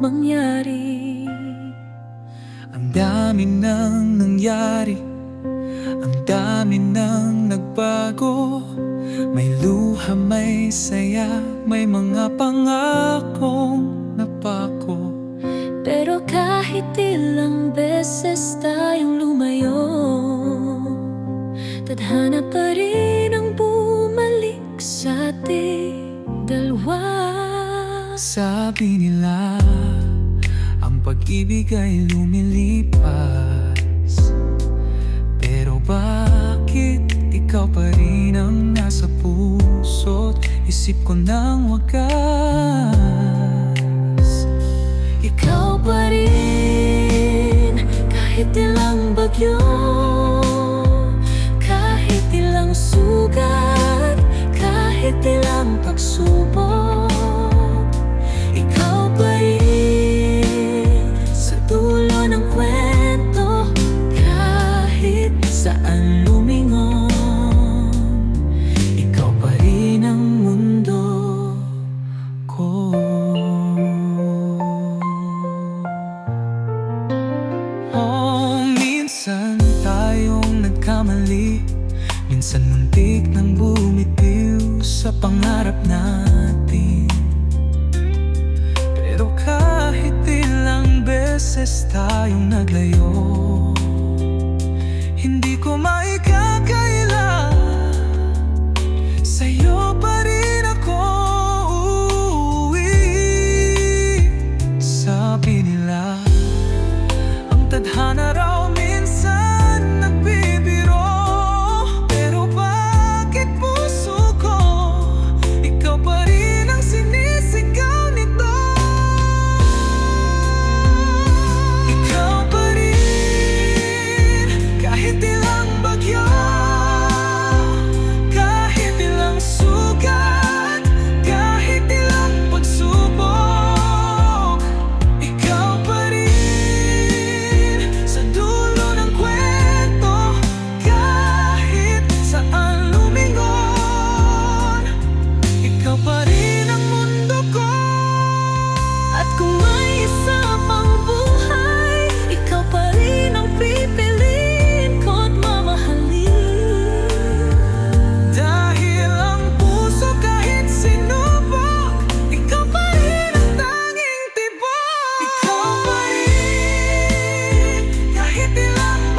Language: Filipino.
mangyari. Ang dami nang nangyari, ang dami nang nagbago. May luha, may saya, may mga pangakong napako. Pero kahit ilang beses tayong lumayo, tadhana pa rin ang bumalik sa ating dalawa. Sabi nila, ang pag-ibig ay lumilipas. Pero bakit ikaw pa rin ang nasa puso't isip ko nang wagas? Ikaw pa rin, kahit ilang bagyo, kahit ilang sugat, kahit ilang pagsubok. Ikaw pa rin sa dulo ng kwento, kahit saan lumingon. Ikaw pa rin ang mundo ko. Minsan tayong nagkamali, minsan muntik nang bumitiw sa pangarap natin. Pero kahit ilang beses tayong naglayo,